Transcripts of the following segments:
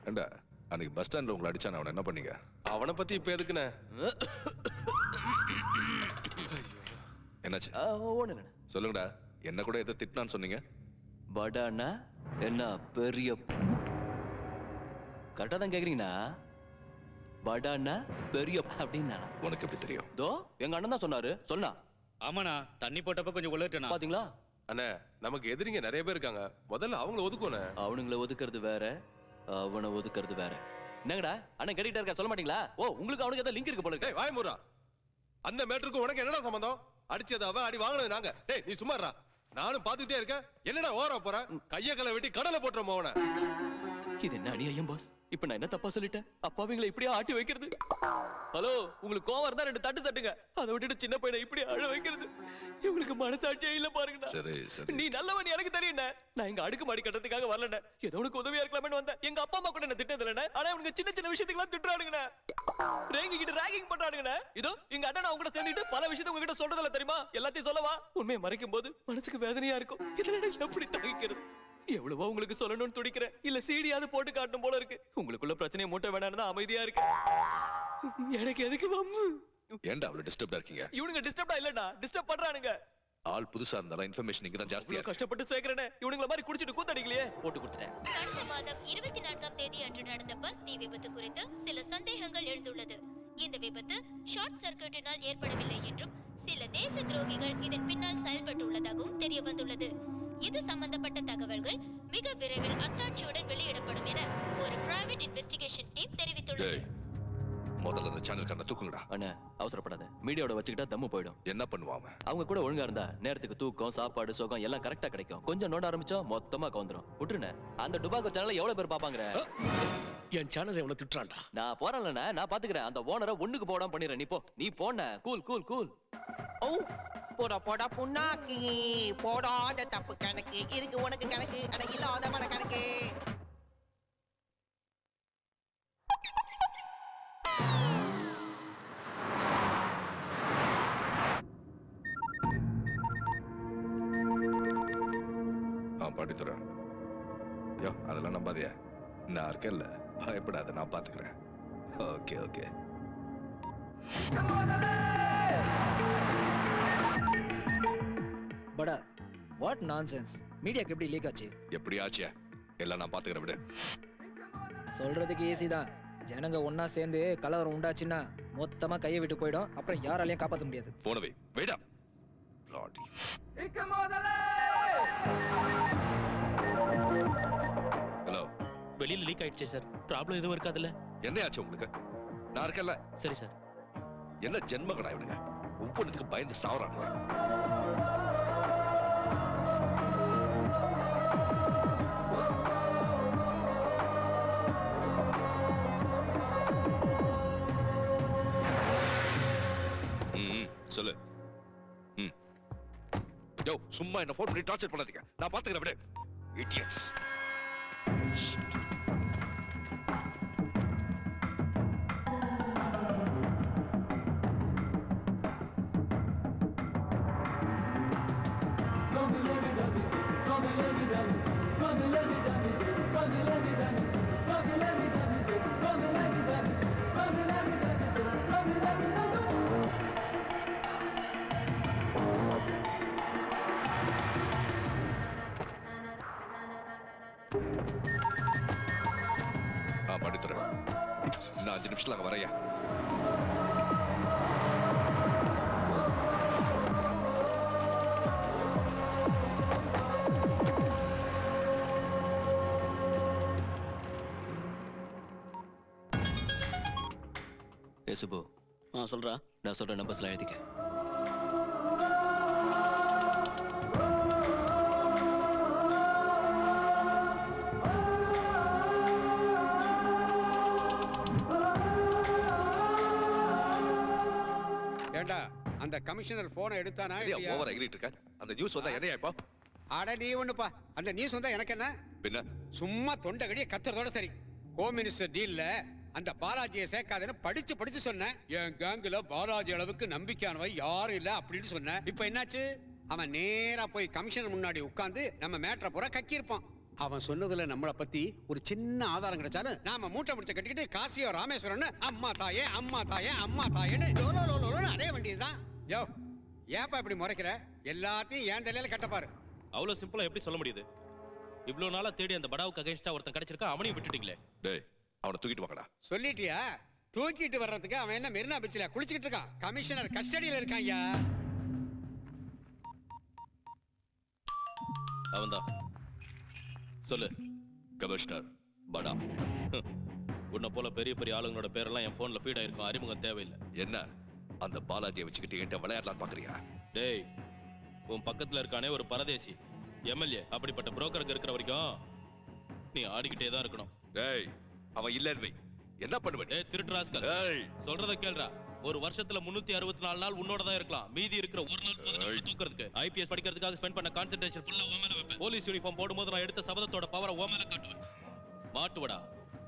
ஏண்டா அன்னைக்கு பஸ் ஸ்டாண்ட்ல உங்களை அடிச்சான அவனை என்ன பண்ணீங்க? அவனை பத்தி இப்ப எதுக்குண்ணே? என்னாச்சு ஒண்ணு சொல்லுங்கடா. என்ன கூட எதை திட்டினான்னு சொன்னீங்க? படாண்ணா என்ன பெரிய கரெக்டா தான் கேக்குறீங்கண்ணா. படாண்ணா பெரிய அப்படின்னா உனக்கு எப்படி தெரியும்? தோ எங்க அண்ணன் தான் சொன்னாரு. சொன்னா ஆமாண்ணா, தண்ணி போட்டப்ப கொஞ்சம் உலர்ட்டேனா. பாத்தீங்களா? அண்ணே நமக்கு எதிரிங்க நிறைய பேர் இருக்காங்க, முதல்ல அவங்கள ஒதுக்கணும். அவனுங்களை ஒதுக்குறது வேற, அவனை ஒதுக்குறது வேற. என்னங்கடா அண்ணன் கேட்டுக்கிட்டே இருக்கா, சொல்ல மாட்டீங்களா? ஓ உங்களுக்கு அவனுக்கு ஏதோ லிங்க் இருக்கு போல இருக்கு. வாய் மூரா, அந்த மேட்டருக்கு உனக்கு என்னடா சம்பந்தம்? அடிச்சது அவ, அடி வாங்கினது நாங்க. டேய் நீ சும்மாறா, நானும் பாத்துக்கிட்டே இருக்கேன். என்னடா ஓர போற? கைய கலை வெட்டி கடலை போட்டுறோம் அவனை. இது என்ன அநியாயம் பாஸ்? இப்ப நான் என்ன தப்பா சொல்லிட்டேன்? அப்பாவிங்களை இப்படியே ஆட்டி வைக்கிறது. ஹலோ, உங்களுக்கு கோவம் இருந்தா 2 தட்டு தட்டுங்க. அதை விட்டுட்டு சின்ன பையனை இப்படி அழ வைக்கிறது இவங்களுக்கு மனசாட்சியே இல்ல பாருங்கடா. சரி சரி, நீ நல்லவன் எனக்கு தெரியும். நான் இங்க அடுக்கு மாடி கட்டறதுக்காக வரலண்ணே, ஏதோ உனக்கு உதவியா இருக்கலாம்னு வந்தேன். எங்க அப்பா அம்மா கூட என்ன திட்டதில்லைண்ணே, ஆனா உனக்கு சின்ன சின்ன விஷயத்துக்குலாம் திட்டுறானுங்கண்ணே, ரேங்கிக்கிட்டு ராகிங் பண்றானுங்கண்ணே. இதோ எங்க அண்ணன் அவங்க கூட சேர்ந்துட்டு பல விஷயத்தை உங்ககிட்ட சொல்றதில்ல தெரியுமா? எல்லாத்தையும் சொல்லவா? உண்மையை மறைக்கும் போது மனசுக்கு வேதனையா இருக்கும். இதுல நான் எப்படி தாங்கிக்கிறது? எவ்வளவோ உங்களுக்கு சொல்லணும்னு துடிக்கிறேன், இல்ல சீடியாவது போட்டு காட்டணும் போல இருக்கு. உங்களுக்குள்ள பிரச்சனையை மூட்ட வேணாம்னு தான் அமைதியா இருக்கு. எனக்கு எதுக்கு வம்பு? ஏன்டா அவ்வளவு டிஸ்டர்ப்டா இருக்கீங்க? இவனுங்க டிஸ்டர்ப்டா இல்லடா, டிஸ்டர்ப் பண்றானுங்க. ஆள் புதுசா இருந்தாலும் இன்ஃபர்மேஷன் இங்க தான் ஜாஸ்தியா இருக்கு. கஷ்டப்பட்டு சேக்கறனே, இவனுங்கள மாதிரி குடிச்சிட்டு கூத்தடிக்கலையே, போட்டு கொடுத்துட்டேன். கடந்த மாதம் 24ஆம் தேதி அன்று நடந்த பஸ் தீ விபத்து குறித்து சில சந்தேகங்கள் எழுந்துள்ளது. இந்த விபத்து ஷார்ட் சர்க்யூட்டினால் ஏற்படவில்லை என்றும் சில தேச துரோகிகள் இதன் பின்னால் செயல்பட்டுள்ளதாகவும் தெரிய வந்துள்ளது. இது சம்பந்தப்பட்ட தகவல்கள் மிக விரைவில் அத்தாட்சியுடன் வெளியிடப்படும் என ஒரு பிரைவேட் இன்வெஸ்டிகேஷன் டீம் தெரிவித்துள்ளது. முதல்ல அந்த சேனல் கண்ண தூக்குங்கடா. அண்ணா அவசரப்படாத, மீடியாவோட வச்சுக்கிட்டா தம்மு போயிடும். என்ன பண்ணுவாங்க? அவங்க கூட ஒழுங்கா இருந்தா நேரத்துக்கு தூக்கம், சாப்பாடு, சுகம் எல்லாம் கரெக்டா கிடைக்கும். கொஞ்சம் நோண்ட ஆரம்பிச்சா மொத்தமா கவுந்துரும். விட்டுருண்ணே, அந்த டுபாக்கோ சேனலை எவ்வளவு பேர் பாப்பாங்க? என் சேனலை எவனை திட்டுறான்டா? நான் போறேன்லண்ணே, நான் பாத்துக்கிறேன். அந்த ஓனரை ஒண்ணுக்கு போடாம பண்ணிடுறேன். நீ போ, நீ போன. Cool cool cool. ஓ போடா போடா புண்ணாக்கி, போடாத தப்பு கணக்கு இருக்கு உனக்கு கணக்கு, ஆனா இல்லாதவன கணக்கு. பாட்டித்துறை, யோ அதெல்லாம் நம்பாதியா, நான் இருக்கேன்ல, பயப்படாத, நான் பாத்துக்கிறேன். Okay okay. Bada what nonsense? மீடியாக்கு எப்படி லீக் ஆச்சு? எப்படி ஆச்சியா? எல்லாம் நான் பாத்துக்கிறேன் விடு. சொல்றதுக்கு ஈஸி தான். ஜனங்க ஒன்னா சேர்ந்து கலவரம் உண்டாச்சுன்னா மொத்தமா கையை விட்டு போயிடும். அப்புறம் யாராலையும் காப்பாற்ற முடியாது. போனவே வெயிட் அப் லாடி. ஹலோ, வெளியில லீக் ஆயிடுச்சு சார். ப்ராப்ளம் எதுவும் இருக்காதுல்ல? என்ன ஆச்சு உங்களுக்கு? நான் இருக்கேன்ல. சரி சார். என்ன ஜென்மகடா இவனுங்க, ஒவ்வொன்றுக்கு பயந்து சாவறானுங்க. சொல்லு. யோ சும்மா என்ன போன் பண்ணி டார்ச்சர் பண்ணாதீங்க, நான் பாத்துக்கிறேன் விடு. இடியட்ஸ். படித்துறேன். இன்னும் 5 நிமிஷத்துல அங்க வரையா. சுப்பு, சொல்றா. நான் சொல்ற நம்பர்ஸ்லாம் எழுதிக்க. ஏண்டா அந்த கமிஷனர் போனை எடுத்தானா? ஓவர் எகிரிட்டு இருக்க. அந்த நியூஸ் வந்தா என்னையா இப்போ? அட நீ ஒண்ணுப்பா, அந்த நியூஸ் வந்தா எனக்கு என்ன? பின்ன சும்மா தொண்டகடிய கத்துறதோட சரி. ஹோம் மினிஸ்டர் டீல்ல அந்த பாலாஜியை சேர்க்காதன்னு படிச்சு சொன்னேன். என் கேங்குல பாலாஜி அளவுக்கு நம்பிக்கையானவை யாரும் இல்ல அப்படின்னு சொன்னேன். இப்ப என்னாச்சு? அவன் நேரா போய் கமிஷனர் முன்னாடி உட்கார்ந்து நம்ம மேட்டரை பூரா கக்கியிருப்பான். அவன் சொன்னதுல நம்மளை பத்தி ஒரு சின்ன ஆதாரம் கிடைச்சாலும் நாம மூட்டை முடிச்ச கட்டிக்கிட்டு காசியோ ராமேஸ்வரம்னு அம்மா தாயே அம்மா தாயே அம்மா தாயேன்னு லோலோன்னு அடைய வேண்டியதுதான். யோ ஏப்பா இப்படி முறைக்கிற? எல்லாத்தையும் ஏன் தலையில கட்டப்பாரு. அவ்வளவு சிம்பிளா எப்படி சொல்ல முடியுது? இவ்வளவு நாளா தேடி அந்த படாவுக்கு அகைன்ஸ்டா ஒருத்தன் கிடைச்சிருக்கா, அவனையும் விட்டுட்டீங்களே. டேய் அவனை தூக்கிட்டு வாங்கடா. சொல்லிட்டியா? தூக்கிட்டு வர்றதுக்கு அவன் என்ன மெரினா பீச்ல குளிச்சுக்கிட்டு இருக்கான். கமிஷனர் கஸ்டடியில இருக்கான். ஐயா அவன்தான். சொல்லு. கமிஷனர் படா. உன்னை போல பெரிய பெரிய ஆளுங்களோட பேரெல்லாம் என் போன்ல ஃபீட் ஆயிருக்கும், அறிமுகம் தேவையில்லை. என்ன அந்த பாலாஜியை வச்சுக்கிட்டு என்கிட்ட விளையாடலாம் பாக்குறியா? டேய், உன் பக்கத்துல இருக்கானே ஒரு பரதேசி எம்எல்ஏ, அப்படிப்பட்ட புரோக்கருக்கு இருக்கிற வரைக்கும் நீ ஆடிக்கிட்டே தான் இருக்கணும். டேய் அவன் இல்லன்னு வை, என்ன பண்ணுவேன்? டேய் திருட்டு ராஸ்கல், டேய் சொல்றத கேளுடா. ஒரு வருஷத்துல 364 நாள் உன்னோட தான் இருக்கலாம். மீதி இருக்கிற ஒரு நாள் போதும் தூக்குறதுக்கு. ஐபிஎஸ் படிக்கிறதுக்காக ஸ்பெண்ட் பண்ண கான்சென்ட்ரேஷன் ஃபுல்லா உன் மேல வைப்பேன். போலீஸ் யூனிஃபார்ம் போடும்போது நான் எடுத்த சபதத்தோட பவரை உன் மேல காட்டுவேன். மாட்டுவடா,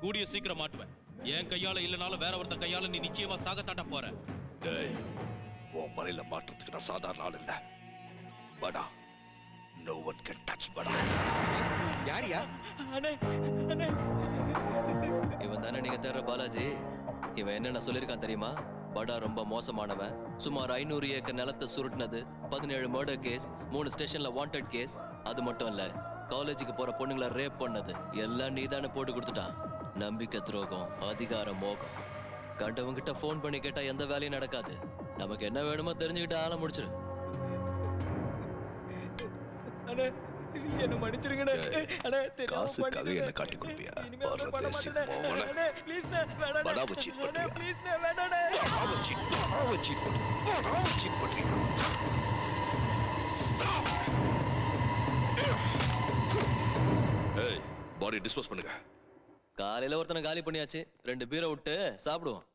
கூடிய சீக்கிரம் மாட்டுவேன். என் கையால இல்லனாலும் வேற ஒருத்த கையால நீ நிச்சயமா சாகத்தாட்ட போற. டேய் உன் மலையில மாற்றத்துக்கு நான் சாதாரண ஆள் இல்ல படா. No one can touch படா. யாரியா? அண்ணே அண்ணே, இவன் தானே நீங்க தேடுற பாலாஜி? இவன் என்னென்ன சொல்லியிருக்கான் தெரியுமா? படா ரொம்ப மோசமானவன், சுமார் 500 ஏக்கர் நிலத்தை சுருட்டினது, 17 மர்டர் கேஸ், 3 ஸ்டேஷன்ல வாண்டட் கேஸ். அது மட்டும் இல்ல, காலேஜுக்கு போற பொண்ணுங்களை ரேப் பண்ணது எல்லாம் நீதானே போட்டு கொடுத்துட்டான். நம்பிக்கை துரோகம், அதிகார மோகம். கண்டவங்கிட்ட போன் பண்ணி கேட்டா எந்த வேலையும் நடக்காது. நமக்கு என்ன வேணுமோ தெரிஞ்சுக்கிட்டு ஆள முடிச்சிரு. அண்ணே என்ன மன்னிச்சிருங்கண்ணே. அண்ணே காசுக்காக என்ன காட்டி கொடுப்பியா? பரதேசி போவன. படாவை cheat பண்றியா? படாவை cheat பண்றியா? ஏய் பாடி டிஸ்போஸ் பண்ணுங்க. காலையில ஒருத்தனை காலி பண்ணியாச்சு, 2 பீரை விட்டு சாப்பிடுவோம்.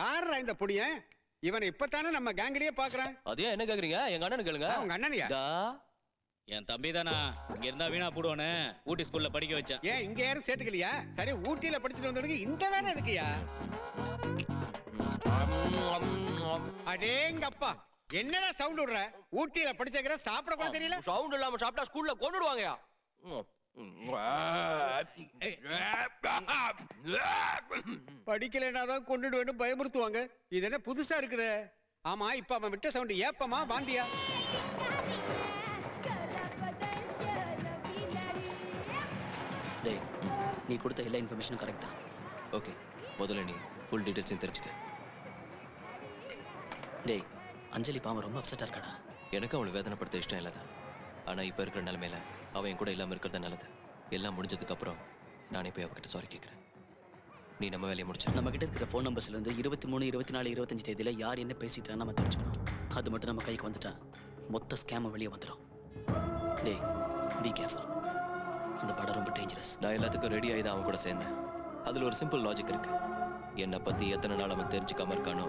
யாரா இந்த புடியன்? இவனை இப்பதானே நம்ம கேங்கிலேயே பாக்குறேன். அதே என்ன கேக்குறீங்க? எங்க அண்ணனு கேளுங்க. உங்க அண்ணனியா? என் தம்பி தானா, இங்க இருந்தா வீணா போடுவானே, ஊட்டி ஸ்கூல்ல படிக்க வச்சேன். ஏன் இங்க யாரும் சேர்த்துக்கலையா? சரி, ஊட்டியில படிச்சுட்டு வந்தவனுக்கு இந்த வேலை எதுக்குயா? அடேங்கப்பா, என்னடா சவுண்ட் விடுற? ஊட்டியில படிச்சக்கிற சாப்பிட கூட தெரியல. சவுண்ட் இல்லாம சாப்பிட்டா ஸ்கூல்ல கொன்னுடுவாங்கயா. படிக்கலைனாதான் கொண்டுடுவேன்னு பயமுறுத்துவாங்க. இது என்ன புதுசா இருக்குது? ஆமா, இப்ப அவன் விட்ட சவுண்ட் ஏப்பமா வாந்தியா? டேய், நீ கொடுத்த எல்லா இன்ஃபர்மேஷனும் கரெக்ட் தான். ஓகே, முதல்ல நீ ஃபுல் டீடைல்ஸையும் தெரிஞ்சுக்க. டேய், அஞ்சலி பாவம் ரொம்ப அப்செட்டா இருக்காடா. எனக்கு அவளை வேதனைப்படுத்த இஷ்டம் இல்லை தான். ஆனா இப்ப இருக்கிற நிலைமையில அவன் என் கூட இல்லாம இருக்கிறது நல்லது. எல்லாம் முடிஞ்சதுக்கு அப்புறம் நானே போய் அவகிட்ட சாரி கேட்கிறேன். நீ நம்ம வேலையை முடிச்சு. நம்ம கிட்ட இருக்கிற ஃபோன் நம்பர்ஸ்ல இருந்து 23, 24, 25 தேதியில யார் என்ன பேசிட்டான்னு நம்ம தெரிஞ்சுக்கணும். அது மட்டும் நம்ம கைக்கு வந்துட்டா மொத்த ஸ்கேம் வெளியே வந்துடும். டேய், பி கேர்ஃபுல். அந்த படம் ரொம்ப டேஞ்சரஸ். நான் எல்லாத்துக்கும் ரெடி ஆகி தான் அவன் கூட சேர்ந்தேன். அதுல ஒரு சிம்பிள் லாஜிக் இருக்கு. என்னை பத்தி எத்தனை நாள் அவன் தெரிஞ்சுக்காம இருக்கானோ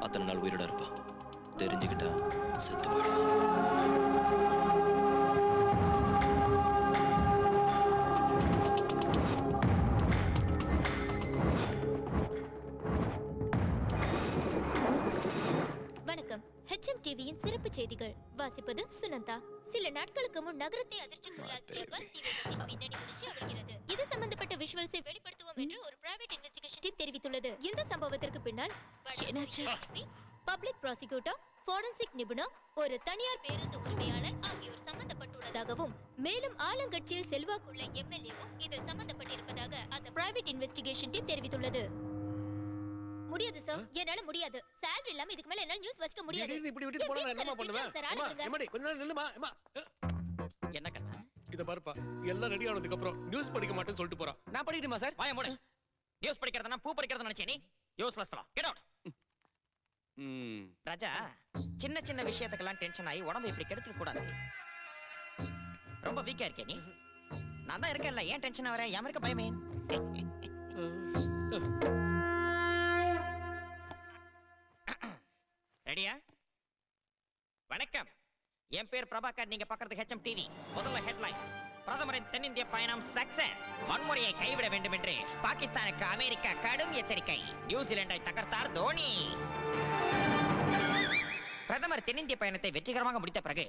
அத்தனை நாள் உயிரோட இருப்பான். தெரிஞ்சுக்கிட்டா செத்து போயிடுவான். வணக்கம். HM டிவியின் சிறப்பு செய்திகள் வாசிப்பது சுனந்தா. சில நாட்களுக்கு முன் நகரத்தை அதிர்ச்சிக்குள்ளாக்கிய பஸ் தீ விபத்தின் பின்னணி குறித்து வருகிறது. இது சம்பந்தப்பட்ட விஷுவல்ஸை வெளிப்படுத்துவோம் என்று ஒரு பிரைவேட் இன்வெஸ்டிகேஷன் டீம் தெரிவித்துள்ளது. இந்த சம்பவத்திற்கு பின்னால் பப்ளிக் ப்ராசிக்யூட்டர், ஃபாரன்சிக் நிபுணர், ஒரு தனியார் பேருந்து உரிமையாளர் ஆகியோர் சம்பந்தப்பட்டுள்ளதாகவும், மேலும் ஆளுங்கட்சியில் செல்வாக்குள்ள எம்எல்ஏவும் இதில் சம்பந்தப்பட்டிருப்பதாக அந்த பிரைவேட் இன்வெஸ்டிகேஷன் டீம் தெரிவித்துள்ளது. முடியாது சார், என்னால முடியாது. salary இல்லாம இதுக்கு மேல என்னால நியூஸ் வாசிக்க முடியாது. திடீர்னு இப்படி விட்டுட்டு போனா நான் என்னமா பண்ணுவேன்? எம்மாடி, கொஞ்ச நேரம் நில்லுமா. எம்மா, என்ன கண்ணா? இத பாருப்பா, எல்லாம் ரெடி ஆனதுக்கு அப்புறம் நியூஸ் படிக்க மாட்டேன்னு சொல்லிட்டு போறான். நான் படிக்கட்டுமா சார்? வாய மூடு. நியூஸ் படிக்கிறதா பூ படிக்கிறதா நினைச்சே நீ? Useless fellow. Get out. Raja, சின்ன சின்ன விஷயத்துக்கெல்லாம் டென்ஷன் ஆகி உடம்பு இப்படி கெடுத்துக்க கூடாது. ரொம்ப வீக்கா இருக்கே நீ. நான் தான் இருக்கேன்ல, ஏன் டென்ஷன் ஆவற? ஏன் இருக்க பயமே? ரெடியா? வணக்கம், என் பேர் பிரபாகர். நீங்க பார்க்கிறது HM டிவி. முதல்ல ஹெட்லைன்ஸ். பிரதமரின் தென்னிந்திய பயணம் சக்சஸ். வன்முறையை கைவிட வேண்டும் என்று பாகிஸ்தானுக்கு அமெரிக்கா கடும் எச்சரிக்கை. நியூசிலாண்டை தகர்த்தார் தோனி. பிரதமர் தென்னிந்திய பயணத்தை வெற்றிகரமாக முடித்த பிறகு